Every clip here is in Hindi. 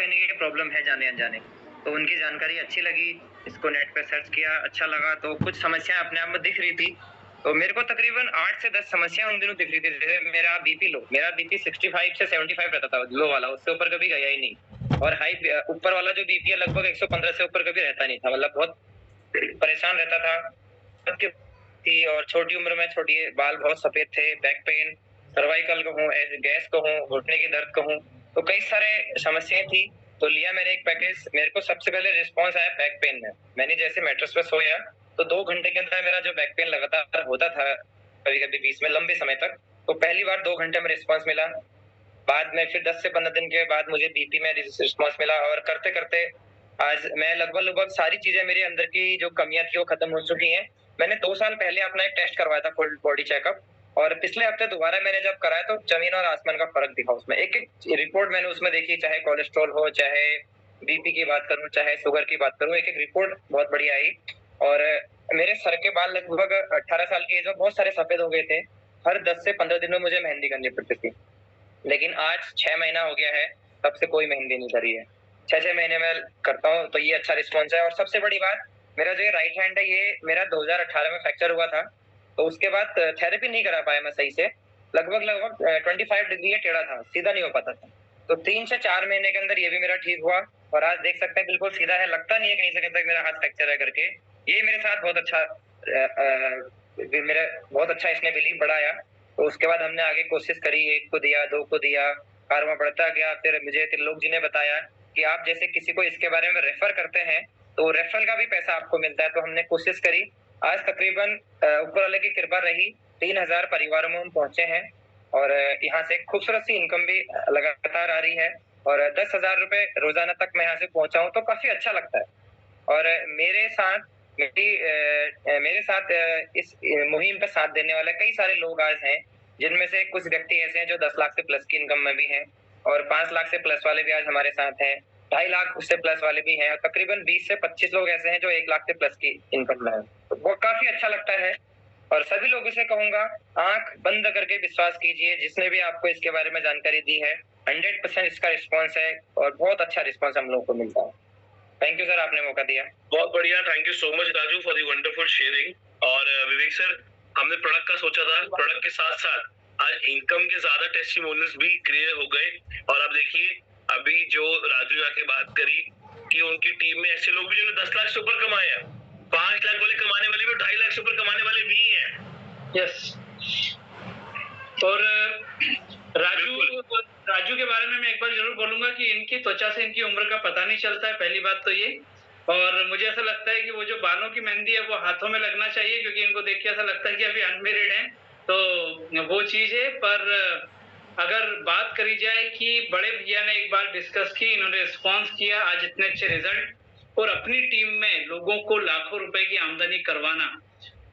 कोई ना ये प्रॉब्लम है जाने अनजाने। तो उनकी जानकारी अच्छी लगी, इसको नेट पे सर्च किया, अच्छा लगा, तो कुछ समस्याएँ अपने आप में दिख रही थी। तो मेरे को तकरीबन 8 से 10 समस्याएँ उन दिनों दिख रही थी। जैसे मेरा बीपी 65 से 75 रहता था, लो वाला, उससे ऊपर कभी गया ही नहीं। और ऊपर वाला जो बीपी है लगभग 115 से ऊपर कभी रहता नहीं था, मतलब बहुत परेशान रहता था। थी और छोटी उम्र में छोटी बाल बहुत सफेद थे, बैक पेन, सर्वाइकल कहूँ, गैस कहूँ, घुटने की दर्द कहूँ, तो कई सारे समस्याएं थी। तो लिया मैंने एक पैकेज। मेरे को सबसे पहले रिस्पांस आया बैक पेन में। मैंने जैसे मैट्रेस पे सोया तो 2 घंटे के अंदर मेरा जो बैक पेन लगातार होता था, कभी-कभी बीच में लंबे समय तक, तो पहली बार 2 घंटे में रिस्पांस मिला। बाद में फिर 10 से 15 दिन के बाद मुझे बीपी में रिस्पांस मिला और करते-करते आज मैं लगभग-लगभग सारी चीजें मेरे अंदर की जो कमियाँ थी वो खत्म हो चुकी हैं। मैंने 2 साल पहले अपना एक टेस्ट करवाया था, फुल बॉडी चेकअप, और पिछले हफ्ते दोबारा मैंने जब कराया तो जमीन और आसमान का फर्क दिखा उसमें। एक-एक रिपोर्ट मैंने उसमें देखी, चाहे कोलेस्ट्रॉल हो, चाहे बीपी की बात करूँ, चाहे शुगर की बात करूँ, एक-एक रिपोर्ट बहुत बढ़िया आई। और मेरे सर के बाल लगभग 18 साल की एज में बहुत सारे सफेद हो गए थे। हर 10 से 15 दिन में मुझे मेहंदी करनी पड़ती थी। लेकिन आज 6 महीना हो गया है, तब से कोई मेहंदी नहीं करी है। 6-6 महीने में करता हूँ, तो ये अच्छा रिस्पॉन्स है। और सबसे बड़ी बात, मेरा जो ये राइट हैंड है, ये मेरा 2018 में फ्रैक्चर हुआ था, तो उसके बाद थेरेपी नहीं करा पाया मैं सही से। लगभग 25 डिग्री ये टेढ़ा था, सीधा नहीं हो पाता था। तो 3 से 4 महीने के अंदर ये भी मेरा ठीक हुआ और आज देख सकते हैं बिल्कुल सीधा है, लगता नहीं है कहीं से कहीं तक मेरा हाथ फ्रैक्चर है करके। ये मेरे साथ बहुत अच्छा मेरा बहुत अच्छा इसने बिलीव बढ़ाया। तो उसके बाद हमने आगे कोशिश करी, 1 को दिया, 2 को दिया, कारवां बढ़ता गया। फिर मुझे त्रिलोक जी ने बताया कि आप जैसे किसी को इसके बारे में रेफर करते हैं, तो रेफरल का भी पैसा आपको मिलता है। तो हमने कोशिश करी, आज तकरीबन ऊपर वाले की कृपा रही, 3000 परिवारों में हम पहुंचे हैं और यहाँ से खूबसूरत सी इनकम भी लगातार आ रही है और 10,000 रुपए रोजाना तक मैं यहाँ से पहुंचा हूँ, तो काफी अच्छा लगता है। और मेरे साथ इस मुहिम पे साथ देने वाले कई सारे लोग आज हैं, जिनमें से कुछ व्यक्ति ऐसे हैं जो 10 लाख से प्लस की इनकम में भी हैं और 5 लाख से प्लस वाले भी आज हमारे साथ हैं, 2.5 लाख उससे प्लस वाले भी हैं और तकरीबन 20 से 25 लोग ऐसे हैं जो 1 लाख से प्लस की इनकम में हैं। तो वो काफी अच्छा लगता है और सभी लोगों से कहूंगा, आंख बंद करके विश्वास कीजिए, जिसने भी आपको इसके बारे में जानकारी दी है, 100% इसका रिस्पॉन्स है और बहुत अच्छा रिस्पॉन्स हम लोगों को मिलता है। थैंक यू सर, आपने मौका दिया। बहुत बढ़िया, thank you so much Raju for the wonderful sharing. और विवेक सर, हमने प्रोडक्ट का सोचा था, प्रोडक्ट के साथ साथ आज इनकम के ज्यादा टेस्टिमोनियल्स भी क्लियर हो गए। और अब देखिए, अभी जो राजू आके बात करी कि उनकी टीम में ऐसे लोग भी जिन्होंने 10 लाख से ऊपर कमाए हैं, 5 लाख वाले कमाने वाले भी, 2.5 लाख से ऊपर कमाने वाले भी हैं। यस। और राजू के बारे में मैं एक बार जरूर बोलूंगा कि इनकी त्वचा से इनकी उम्र का पता नहीं चलता है, पहली बात तो ये। और मुझे ऐसा लगता है कि वो जो बालों की मेहंदी है वो हाथों में लगना चाहिए, क्योंकि इनको देख के ऐसा लगता है कि अभी अनमेरिड हैं, तो वो चीज है। पर अगर बात करी जाए कि बड़े भैया ने एक बार डिस्कस की, इन्होंने रिस्पॉन्स किया, आज इतने अच्छे रिजल्ट और अपनी टीम में लोगों को लाखों रुपए की आमदनी करवाना।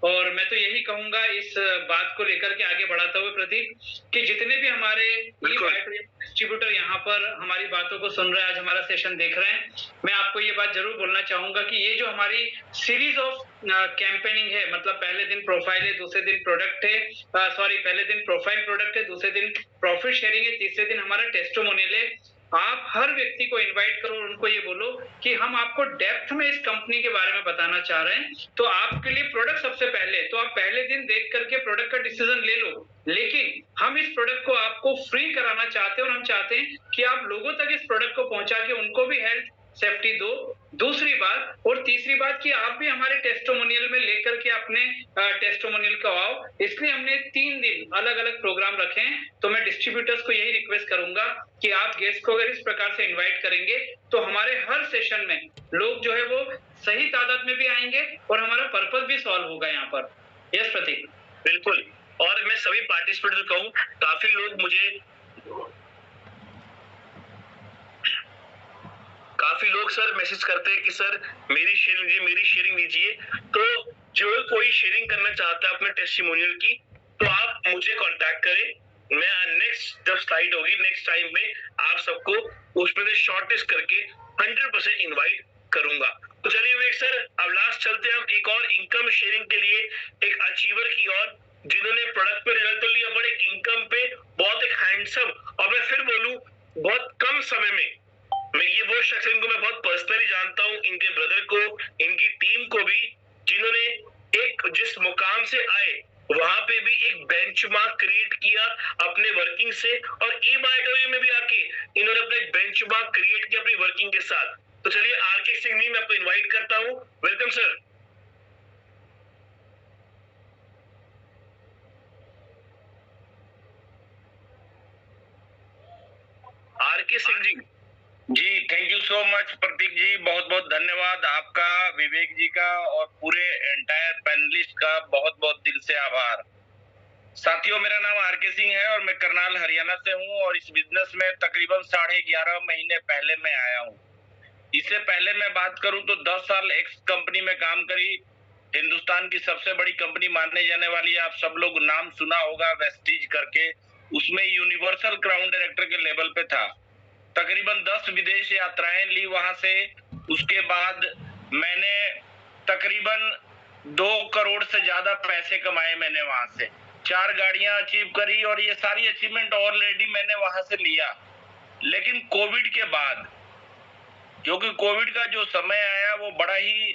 और मैं तो यही कहूंगा इस बात को लेकर के आगे बढ़ाते हुए प्रतीक, कि जितने भी हमारे डिस्ट्रीब्यूटर यहाँ पर हमारी बातों को सुन रहे हैं, आज हमारा सेशन देख रहे हैं, मैं आपको ये बात जरूर बोलना चाहूंगा कि ये जो हमारी सीरीज ऑफ कैंपेनिंग है, मतलब पहले दिन प्रोफाइल है, दूसरे दिन प्रोडक्ट है, पहले दिन प्रोफाइल प्रोडक्ट है, दूसरे दिन प्रॉफिट शेयरिंग है, तीसरे दिन हमारा टेस्टिमोनियल है। आप हर व्यक्ति को इनवाइट करो और उनको ये बोलो कि हम आपको डेप्थ में इस कंपनी के बारे में बताना चाह रहे हैं, तो आपके लिए प्रोडक्ट सबसे पहले, तो आप पहले दिन देख करके प्रोडक्ट का डिसीजन ले लो, लेकिन हम इस प्रोडक्ट को आपको फ्री कराना चाहते हैं और हम चाहते हैं कि आप लोगों तक इस प्रोडक्ट को पहुंचा के उनको भी हेल्थ सेफ्टी दो। दूसरी बात और तीसरी बात कि आप भी हमारे टेस्टिमोनियल में लेकर के अपने टेस्टिमोनियल को आओ, इसलिए हमने 3 दिन अलग अलग प्रोग्राम रखे हैं। तो मैं डिस्ट्रीब्यूटर्स को यही रिक्वेस्ट करूंगा कि आप गेस्ट को अगर इस प्रकार से इन्वाइट करेंगे तो हमारे हर सेशन में लोग जो है वो सही तादाद में भी आएंगे और हमारा पर्पस भी सॉल्व होगा यहाँ पर। यस प्रतीक, बिल्कुल। और मैं सभी पार्टिसिपेंट को कहूँ, काफी लोग सर मैसेज करते हैं कि सर मेरी शेयरिंग दीजिए। तो जो कोई शेयरिंग करना चाहता है अपने टेस्टिमोनियल की, तो आप मुझे कांटेक्ट करें। मैं नेक्स्ट जब स्लाइड होगी, नेक्स्ट टाइम में आप सबको उसमें से शॉर्टलिस्ट करके 100% इनवाइट करूंगा। तो चलिए विवेक सर, अब लास्ट चलते हैं हम एक और इनकम शेयरिंग के लिए एक अचीवर की ओर, जिन्होंने प्रोडक्ट पे रिजल्ट तो लिया, बड़े इनकम पे बहुत एक हैंडसम, और मैं फिर बोलूं बहुत कम समय में, मैं ये इनके ब्रदर को, इनकी टीम को भी, जिन्होंने एक जिस मुकाम से आए वहां पे भी एक बेंचमार्क क्रिएट किया अपने वर्किंग से, और ई-बायोटोरियम में भी आके इन्होंने अपना एक बेंचमार्क क्रिएट किया अपनी वर्किंग के साथ। तो चलिए आरके सिंह जी, मैं आपको इनवाइट करता हूं। Welcome sir. आरके सिंह जी। जी thank you so much Prateek ji, बहुत बहुत धन्यवाद आपका, विवेक जी का और पूरे एंटायर पैनलिस्ट का बहुत बहुत दिल से आभार। साथियों, मेरा नाम आरके सिंह है और मैं करनाल हरियाणा से हूं और इस बिजनेस में तकरीबन 11.5 महीने पहले मैं आया हूं। इससे पहले मैं बात करूं तो 10 साल एक्स कंपनी में काम करी, हिंदुस्तान की सबसे बड़ी कंपनी मानने जाने वाली, आप सब लोग नाम सुना होगा, वेस्टीज करके, उसमें यूनिवर्सल क्राउन डायरेक्टर के लेवल पे था। तकरीबन 10 विदेश यात्राएं ली वहां से। उसके बाद मैंने तकरीबन 2 करोड़ से ज्यादा पैसे कमाए मैंने वहां से, 4 गाड़ियां अचीव करी और ये सारी अचीवमेंट ऑलरेडी मैंने वहां से लिया। लेकिन कोविड के बाद, क्योंकि कोविड का जो समय आया वो बड़ा ही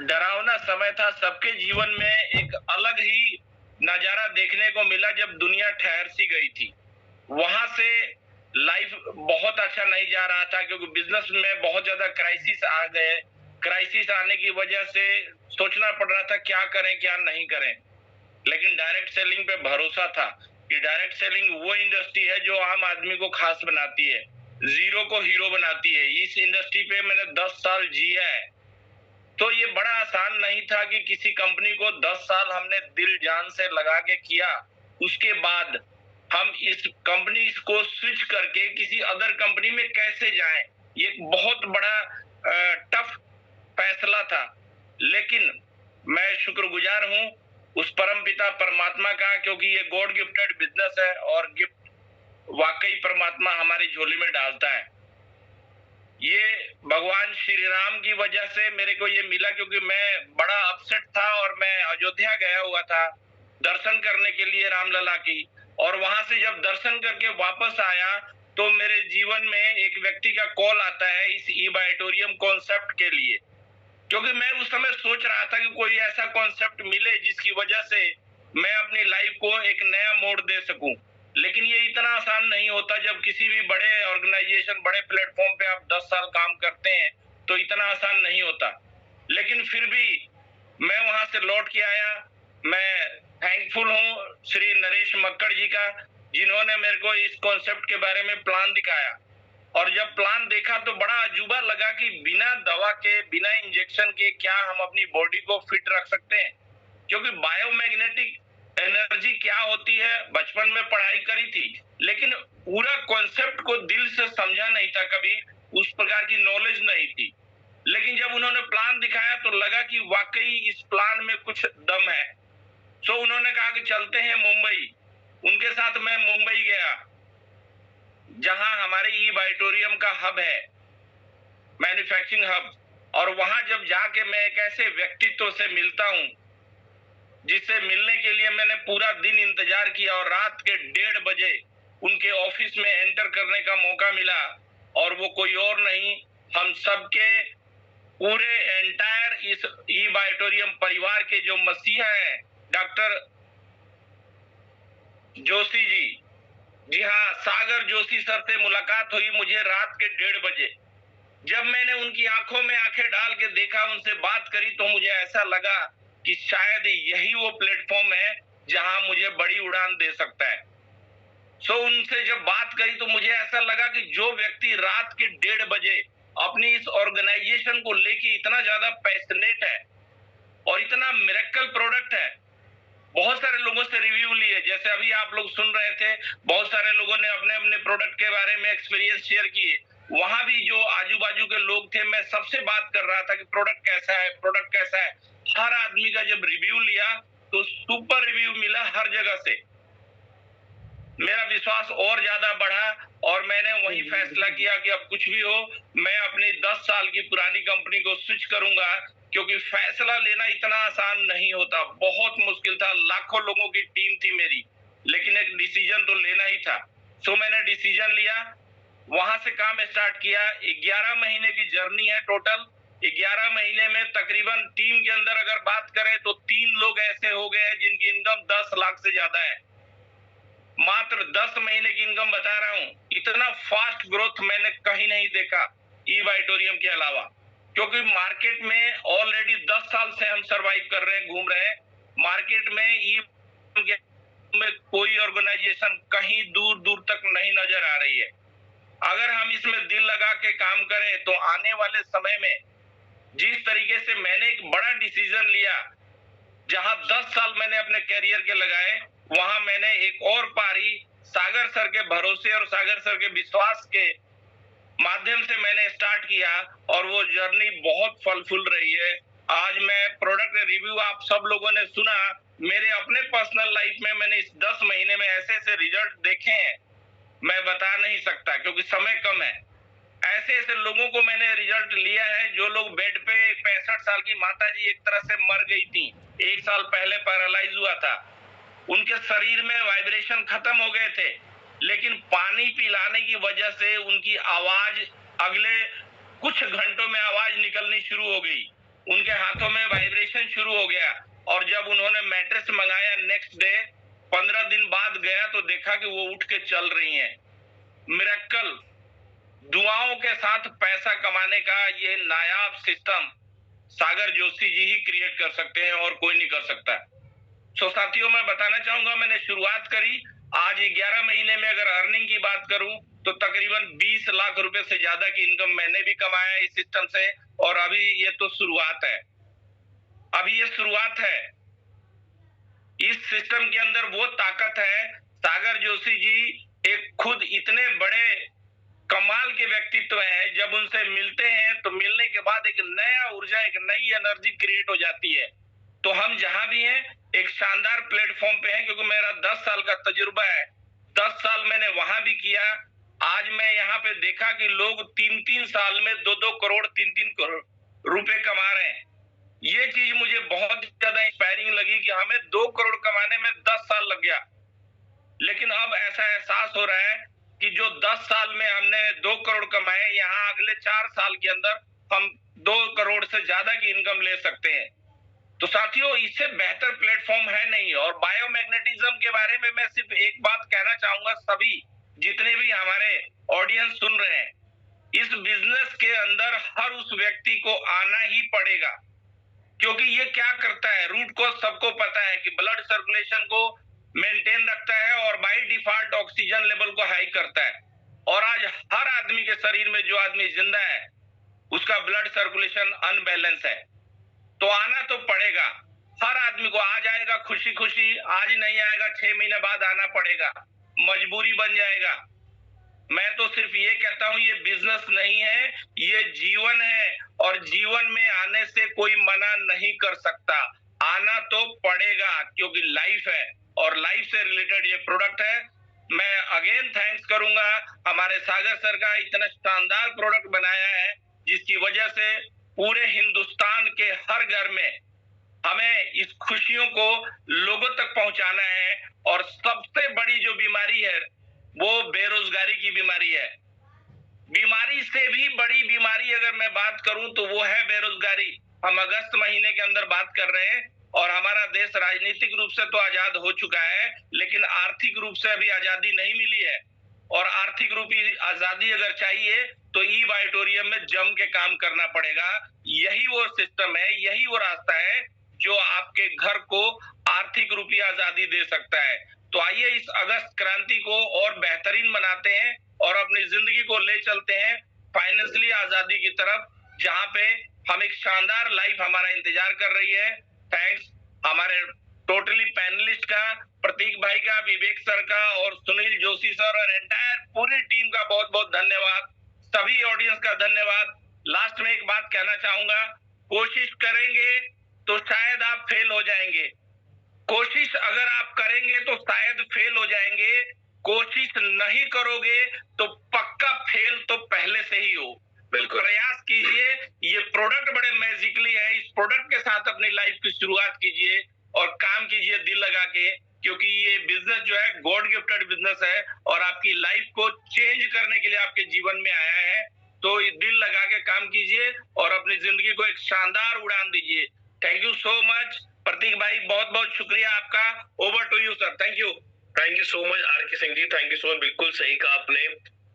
डरावना समय था, सबके जीवन में एक अलग ही नजारा देखने को मिला जब दुनिया ठहर सी गई थी। वहां से लाइफ बहुत अच्छा नहीं जा रहा था क्योंकि बिजनेस में बहुत ज्यादा क्राइसिस आ गए। क्राइसिस आने की वजह से सोचना पड़ रहा था क्या करें क्या नहीं करें। लेकिन डायरेक्ट सेलिंग पे भरोसा था कि डायरेक्ट सेलिंग वो इंडस्ट्री है जो आम आदमी को खास बनाती है, जीरो को हीरो बनाती है। इस इंडस्ट्री पे मैंने 10 साल जिया है, तो ये बड़ा आसान नहीं था कि किसी कंपनी को 10 साल हमने दिल जान से लगा के किया, उसके बाद हम इस कंपनी को स्विच करके किसी अदर कंपनी में कैसे जाएं। ये एक बहुत बड़ा टफ फैसला था। लेकिन मैं शुक्रगुजार हूं उस परमपिता परमात्मा का, क्योंकि ये गॉड गिफ्टेड बिजनेस है और गिफ्ट वाकई परमात्मा हमारी झोली में डालता है। ये भगवान श्री राम की वजह से मेरे को ये मिला, क्योंकि मैं बड़ा अपसेट था और मैं अयोध्या गया हुआ था दर्शन करने के लिए रामलला की, और वहां से जब दर्शन करके वापस आया तो मेरे जीवन में एक व्यक्ति का कॉल आता है इस ई-बायोटोरियम कॉन्सेप्ट के लिए, क्योंकि मैं उस समय सोच रहा था कि कोई ऐसा कॉन्सेप्ट मिले जिसकी वजह से मैं अपनी लाइफ को एक नया मोड़ दे सकूं। लेकिन ये इतना आसान नहीं होता। जब किसी भी बड़े ऑर्गेनाइजेशन, बड़े प्लेटफॉर्म पे आप 10 साल काम करते हैं तो इतना आसान नहीं होता। लेकिन फिर भी मैं वहां से लौट के आया। मैं थैंकफुल हूँ श्री नरेश मक्कड़ जी का, जिन्होंने मेरे को इस कॉन्सेप्ट के बारे में प्लान दिखाया। और जब प्लान देखा तो बड़ा अजूबा लगा कि बिना दवा के, बिना इंजेक्शन के क्या हम अपनी बॉडी को फिट रख सकते हैं। क्योंकि बायोमैग्नेटिक एनर्जी क्या होती है बचपन में पढ़ाई करी थी, लेकिन पूरा कॉन्सेप्ट को दिल से समझा नहीं था, कभी उस प्रकार की नॉलेज नहीं थी। लेकिन जब उन्होंने प्लान दिखाया तो लगा कि वाकई इस प्लान में कुछ दम है। सो उन्होंने कहा कि चलते हैं मुंबई। उनके साथ मैं मुंबई गया, जहां हमारे ई-बायोटोरियम का हब है, मैन्युफैक्चरिंग हब। और वहां जब जाके मैं एक ऐसे व्यक्तित्व से मिलता हूं जिससे मिलने के लिए मैंने पूरा दिन इंतजार किया, और रात के 1:30 बजे उनके ऑफिस में एंटर करने का मौका मिला। और वो कोई और नहीं, हम सबके पूरे एंटायर इस ई-बायोटोरियम परिवार के जो मसीहा हैं, डॉक्टर जोशी जी। जी हाँ, सागर जोशी सर से मुलाकात हुई मुझे रात के 1:30 बजे। जब मैंने उनकी आंखों में आंखें डाल के देखा, उनसे बात करी, तो मुझे ऐसा लगा कि शायद यही वो प्लेटफॉर्म है जहां मुझे बड़ी उड़ान दे सकता है। सो उनसे जब बात करी तो मुझे ऐसा लगा कि जो व्यक्ति रात के 1:30 बजे अपनी इस ऑर्गेनाइजेशन को लेके इतना ज्यादा पैशनेट है और इतना मिरेकल प्रोडक्ट है। बहुत सारे लोगों से रिव्यू लिए, जैसे अभी आप लोग सुन रहे थे, बहुत सारे लोगों ने अपने अपने प्रोडक्ट के बारे में एक्सपीरियंस शेयर किए। वहां भी जो आजू बाजू के लोग थे, मैं सबसे बात कर रहा था कि प्रोडक्ट कैसा है, प्रोडक्ट कैसा है। हर आदमी का जब रिव्यू लिया तो सुपर रिव्यू मिला हर जगह से। मेरा विश्वास और ज्यादा बढ़ा और मैंने वही फैसला किया कि अब कुछ भी हो, मैं अपनी 10 साल की पुरानी कंपनी को स्विच करूंगा, क्योंकि फैसला लेना इतना आसान नहीं होता, बहुत मुश्किल था। लाखों लोगों की टीम थी मेरी, लेकिन एक डिसीजन तो लेना ही था। सो मैंने डिसीजन लिया, वहां से काम स्टार्ट किया। 11 महीने की जर्नी है टोटल। 11 महीने में तकरीबन टीम के अंदर अगर बात करें तो 3 लोग ऐसे हो गए हैं जिनकी इनकम 10 लाख से ज्यादा है। मात्र 10 महीने की इनकम बता रहा हूं। इतना फास्ट ग्रोथ मैंने कहीं नहीं देखा ई वाइटोरियम के अलावा, क्योंकि मार्केट में ऑलरेडी 10 साल से हम सरवाइव कर रहे हैं, घूम रहे हैं। मार्केट में ई में कोई ऑर्गेनाइजेशन कहीं दूर दूर तक नहीं नजर आ रही है। अगर हम इसमें दिल लगा के काम करें तो आने वाले समय में जिस तरीके से मैंने एक बड़ा डिसीजन लिया, जहां 10 साल मैंने अपने कैरियर के लगाए, वहां मैंने एक और पारी सागर सर के भरोसे और सागर सर के विश्वास के माध्यम से मैंने स्टार्ट किया और वो जर्नी बहुत फलफुल रही है। आज मैं प्रोडक्ट रिव्यू आप सब लोगों ने सुना, मेरे अपने पर्सनल लाइफ में मैंने इस 10 महीने में ऐसे ऐसे रिजल्ट देखे हैं, मैं बता नहीं सकता क्योंकि समय कम है। ऐसे ऐसे लोगों को मैंने रिजल्ट लिया है जो लोग बेड पे 65 साल की माता जी एक तरह से मर गई थी, 1 साल पहले पैरालाइज हुआ था, उनके शरीर में वाइब्रेशन खत्म हो गए थे, लेकिन पानी पिलाने की वजह से उनकी आवाज अगले कुछ घंटों में आवाज निकलनी शुरू हो गई, उनके हाथों में वाइब्रेशन शुरू हो गया। और जब उन्होंने मैट्रेस मंगाया नेक्स्ट डे 15 दिन बाद गया तो देखा कि वो उठ के चल रही हैं। मिरेकल, दुआओं के साथ पैसा कमाने का ये नायाब सिस्टम सागर जोशी जी ही क्रिएट कर सकते हैं और कोई नहीं कर सकता। सो साथियों, मैं बताना चाहूंगा, मैंने शुरुआत करी, आज 11 महीने में अगर अर्निंग की बात करूं तो तकरीबन 20 लाख रुपए से ज्यादा की इनकम मैंने भी कमाया है इस सिस्टम से। और अभी ये तो शुरुआत है, अभी ये शुरुआत है। इस सिस्टम के अंदर वो ताकत है, सागर जोशी जी एक खुद इतने बड़े कमाल के व्यक्तित्व हैं, जब उनसे मिलते हैं तो मिलने के बाद एक नया ऊर्जा, एक नई एनर्जी क्रिएट हो जाती है। तो हम जहां भी हैं एक शानदार प्लेटफॉर्म पे हैं, क्योंकि मेरा 10 साल का तजुर्बा है, 10 साल मैंने वहां भी किया। आज मैं यहाँ पे देखा कि लोग 3-3 साल में 2-2 करोड़ 3-3 करोड़ रुपए कमा रहे हैं। ये चीज मुझे बहुत ज्यादा इंस्पायरिंग लगी कि हमें 2 करोड़ कमाने में 10 साल लग गया, लेकिन अब ऐसा एहसास हो रहा है कि जो 10 साल में हमने 2 करोड़ कमाए, यहाँ अगले 4 साल के अंदर हम 2 करोड़ से ज्यादा की इनकम ले सकते हैं। तो साथियों, इससे बेहतर प्लेटफॉर्म है नहीं। और बायोमैग्नेटिज्म के बारे में मैं सिर्फ एक बात कहना चाहूंगा, सभी जितने भी हमारे ऑडियंस सुन रहे हैं, इस बिजनेस के अंदर हर उस व्यक्ति को आना ही पड़ेगा, क्योंकि ये क्या करता है, रूट को सबको पता है कि ब्लड सर्कुलेशन को मेंटेन रखता है और बाय डिफॉल्ट ऑक्सीजन लेवल को हाई करता है। और आज हर आदमी के शरीर में, जो आदमी जिंदा है, उसका ब्लड सर्कुलेशन अनबैलेंस है। तो आना तो पड़ेगा, हर आदमी को। आज आएगा खुशी खुशी, आज नहीं आएगा 6 महीने बाद आना पड़ेगा, मजबूरी बन जाएगा। मैं तो सिर्फ ये कहता हूं, ये बिजनेस नहीं है, ये जीवन है, और जीवन में आने से कोई मना नहीं कर सकता। आना तो पड़ेगा क्योंकि लाइफ है और लाइफ से रिलेटेड ये प्रोडक्ट है। मैं अगेन थैंक्स करूंगा हमारे सागर सर का, इतना शानदार प्रोडक्ट बनाया है जिसकी वजह से पूरे हिंदुस्तान के हर घर में हमें इस खुशियों को लोगों तक पहुंचाना है। और सबसे बड़ी जो बीमारी है वो बेरोजगारी की बीमारी है। बीमारी से भी बड़ी बीमारी अगर मैं बात करूं तो वो है बेरोजगारी। हम अगस्त महीने के अंदर बात कर रहे हैं और हमारा देश राजनीतिक रूप से तो आजाद हो चुका है, लेकिन आर्थिक रूप से अभी आजादी नहीं मिली है। और आर्थिक रूपी आजादी अगर चाहिए तो ई वाइटोरियम में जम के काम करना पड़ेगा। यही वो सिस्टम है, यही वो रास्ता है जो आपके घर को आर्थिक रूपी आजादी दे सकता है। तो आइए इस अगस्त क्रांति को और बेहतरीन बनाते हैं और अपनी जिंदगी को ले चलते हैं फाइनेंशियली आजादी की तरफ, जहां पे हम एक शानदार लाइफ हमारा इंतजार कर रही है। थैंक्स हमारे टोटली पैनलिस्ट का, प्रतीक भाई का, विवेक सर का और सुनील जोशी सर और एंटायर पूरी टीम का बहुत बहुत धन्यवाद। सभी ऑडियंस का धन्यवाद। लास्ट में एक बात कहना चाहूंगा, कोशिश करेंगे तो शायद आप फेल हो जाएंगे, कोशिश अगर आप करेंगे तो शायद फेल हो जाएंगे, कोशिश नहीं करोगे तो पक्का फेल तो पहले से ही हो। बिल्कुल। प्रयास कीजिए, ये प्रोडक्ट बड़े मैजिकली है, इस प्रोडक्ट के साथ अपनी लाइफ की शुरुआत कीजिए और काम कीजिए दिल लगा के, क्योंकि ये बिजनेस जो है गॉड गिफ्टेड बिजनेस है और आपकी लाइफ को चेंज करने के लिए आपके जीवन में आया है। तो दिल लगा के काम कीजिए और अपनी जिंदगी को एक शानदार उड़ान दीजिए। Thank you so much Pratik भाई, बहुत बहुत शुक्रिया आपका। Over to you sir. Thank you so much R K Singh ji, thank you so much. बिल्कुल सही कहा आपने।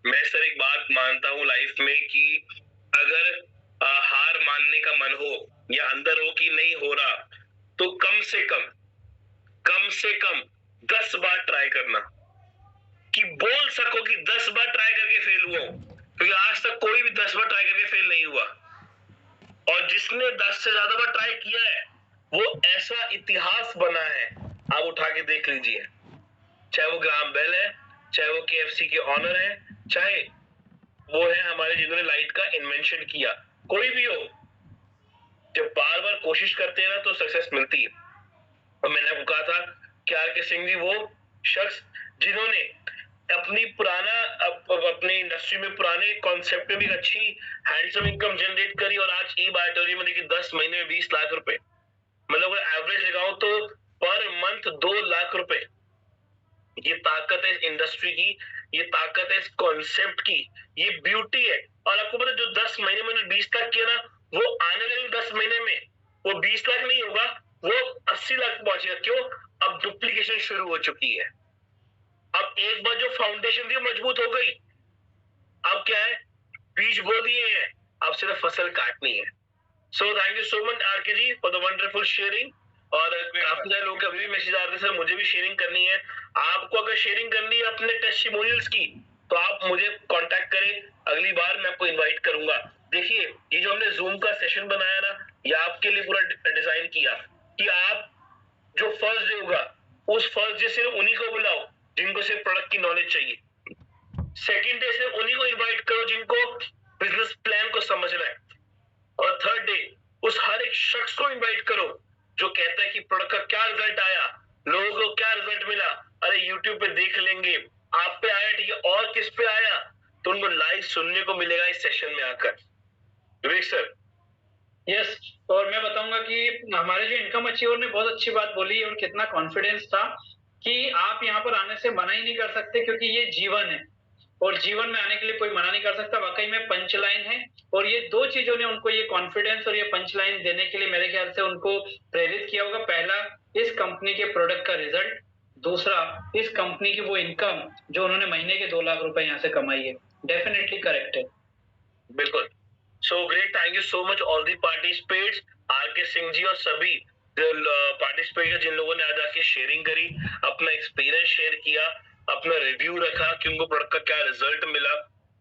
मैं सर एक बात मानता हूँ लाइफ में कि अगर हार मानने का मन हो या अंदर हो कि नहीं हो रहा, तो कम से कम 10 बार ट्राई करना, कि बोल सको कि 10 बार ट्राई करके फेल हुआ हूं, क्योंकि आज तक कोई भी 10 बार ट्राई करके फेल नहीं हुआ। और जिसने 10 से ज्यादा बार ट्राई किया है वो ऐसा इतिहास बना है, आप उठा के देख लीजिए। चाहे वो ग्राहम बेल है, चाहे वो KFC के ऑनर है, चाहे वो है हमारे जिन्होंने लाइट का इन्वेंशन किया, कोई भी हो, जब बार बार कोशिश करते हैं ना तो सक्सेस मिलती है। और मैंने आपको कहा था कि आर के सिंह जी वो शख्स जिन्होंने अपनी इंडस्ट्री में पुराने कॉन्सेप्ट में भी अच्छी हैंडसम इनकम जनरेट करी, और आज ई-बायोटोरियम में देखिए 10 महीने में 20 लाख रुपए, मतलब अगर एवरेज लगाओ तो पर मंथ 2 लाख रुपए। ये ताकत है इस इंडस्ट्री की, ये ताकत है इस कॉन्सेप्ट की, ये ब्यूटी है। और आपको पता है जो 10 महीने में 20 लाख किया ना, वो आने वाले 10 महीने में वो 20 लाख नहीं होगा, वो 80 लाख पहुंचेगा। क्यों? अब डुप्लीकेशन शुरू हो चुकी है। अब एक बार जो फाउंडेशन थी मजबूत हो गई, अब क्या है, बीज बो दिए हैं, अब सिर्फ फसल काटनी है। So thank you so much RK ji for the wonderful sharing. और काफी सारे लोग अभी भी मैसेज आ रहे थे सर मुझे भी शेयरिंग करनी है। आपको अगर शेयरिंग करनी है अपने टेस्टिमोनियल्स की तो आप मुझे कांटेक्ट करें, अगली बार मैं आपको इनवाइट करूंगा। देखिए ये जो हमने जूम का सेशन बनाया ना, ये आपके लिए पूरा डिजाइन किया कि आप जो फर्स्ट डे होगा उस फर्स्ट डे से उन्हीं को बुलाओ जिनको सिर्फ प्रोडक्ट की नॉलेज चाहिए। सेकेंड डे से उन्हीं को इन्वाइट करो जिनको बिजनेस प्लान को समझना है। और थर्ड डे उस हर एक शख्स को इनवाइट करो जो कहता है कि प्रोडक्ट का क्या रिजल्ट आया, लोगों को क्या रिजल्ट मिला, अरे यूट्यूब पे देख लेंगे, आप पे आया ठीक है, और किस पे आया, तो उनको लाइव सुनने को मिलेगा इस सेशन में आकर। विवेक सर। यस, और मैं बताऊंगा कि हमारे जो इनकम अचीवर ने बहुत अच्छी बात बोली है और कितना कॉन्फिडेंस था कि आप यहाँ पर आने से मना ही नहीं कर सकते, क्योंकि ये जीवन है और जीवन में आने के लिए कोई मना नहीं कर सकता। वाकई में पंच लाइन है, और ये 2 चीजों ने उनको ये कॉन्फिडेंस और ये पंच लाइन देने के लिए मेरे ख्याल से उनको प्रेरित किया होगा। पहला, इस कंपनी के प्रोडक्ट का रिजल्ट, दूसरा इस कंपनी की वो इनकम जो उन्होंने महीने के 2 लाख रुपए यहाँ से कमाई है। डेफिनेटली करेक्ट है। बिल्कुल। So great, thank you so much all the participates, R K Singh जी और सभी पार्टिसिपेट जिन लोगों ने आज आके शेयरिंग करी, अपना एक्सपीरियंस शेयर किया, अपना रिव्यू रखा कि उनको प्रोडक्ट का क्या रिजल्ट मिला।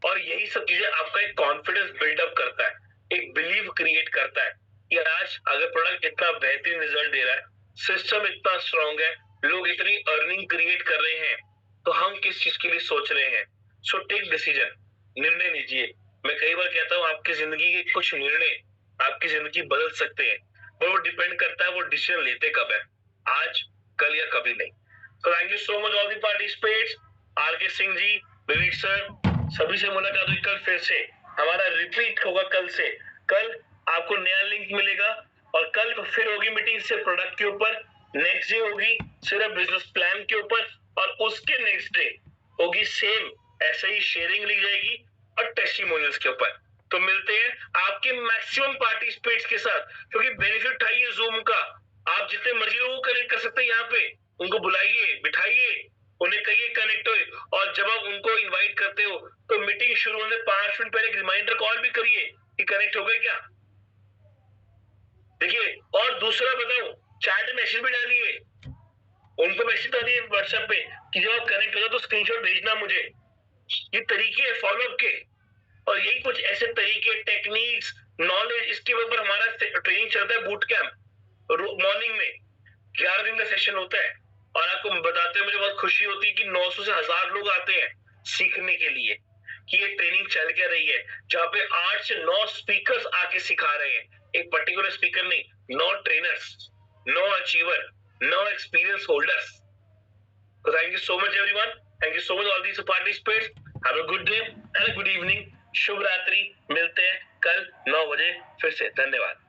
और यही सब चीजें आपका एक कॉन्फिडेंस बिल्डअप करता है, एक बिलीव क्रिएट करता है कि आज अगर प्रोडक्ट इतना बेहतरीन रिजल्ट दे रहा है, सिस्टम इतना स्ट्रांग है, लोग इतनी अर्निंग क्रिएट कर रहे हैं, तो हम किस चीज के लिए सोच रहे हैं। सो टेक डिसीजन, निर्णय लीजिए। मैं कई बार कहता हूँ आपकी जिंदगी के कुछ निर्णय आपकी जिंदगी बदल सकते हैं, पर वो डिपेंड करता है वो डिसीजन लेते कब है, आज, कल या कभी नहीं। तो thank you so much all the participates, R K Singh ji, Vivek sir, सभी से मुलाकात हुई कल फिर से। हमारा रिपीट होगा कल से, कल आपको नया लिंक मिलेगा और कल फिर होगी मीटिंग से प्रोडक्ट के ऊपर, नेक्स्ट डे होगी सिर्फ बिजनेस प्लान के ऊपर, और उसके नेक्स्ट डे होगी सेम ऐसे ही शेयरिंग ली जाएगी और टेस्टिमोनियल्स के ऊपर। तो मिलते हैं आपके मैक्सिमम पार्टिसिपेट्स के साथ, क्योंकि बेनिफिट उठाइए जूम का, आप जितने मर्जी लोगों को कनेक्ट कर सकते हैं यहाँ पे, उनको बुलाइए, बिठाइए, उन्हें कहिए कनेक्ट हो। और जब आप उनको इनवाइट करते हो तो मीटिंग शुरू होने 5 मिनट पहले एक रिमाइंडर कॉल भी करिए कि कनेक्ट हो गए क्या। देखिए, और दूसरा बताओ, चैट मैसेज भी डालिए, उनको मैसेज डालिए व्हाट्सएप पे कि जब आप कनेक्ट हो जाओ तो स्क्रीनशॉट भेजना मुझे। ये तरीके हैं फॉलोअप के, और यही कुछ ऐसे तरीके, टेक्निक्स, नॉलेज, इसके ऊपर हमारा ट्रेनिंग चलता है बूट कैंप। मॉर्निंग में 11 दिन का सेशन होता है, और आपको बताते हुए मुझे बहुत खुशी होती है कि 900 से 1000 लोग आते हैं सीखने के लिए कि ये ट्रेनिंग चल क्या रही है, जहाँ पे 8 से 9 स्पीकर्स आके सिखा रहे हैं। एक पर्टिकुलर स्पीकर नहीं, 9 trainers, 9 achiever, 9 experience holders. So thank you so much everyone. Thank you so much all these participants. Have a good day and a good evening. शुभ रात्रि। मिलते हैं कल 9 बजे फिर से। धन्यवाद।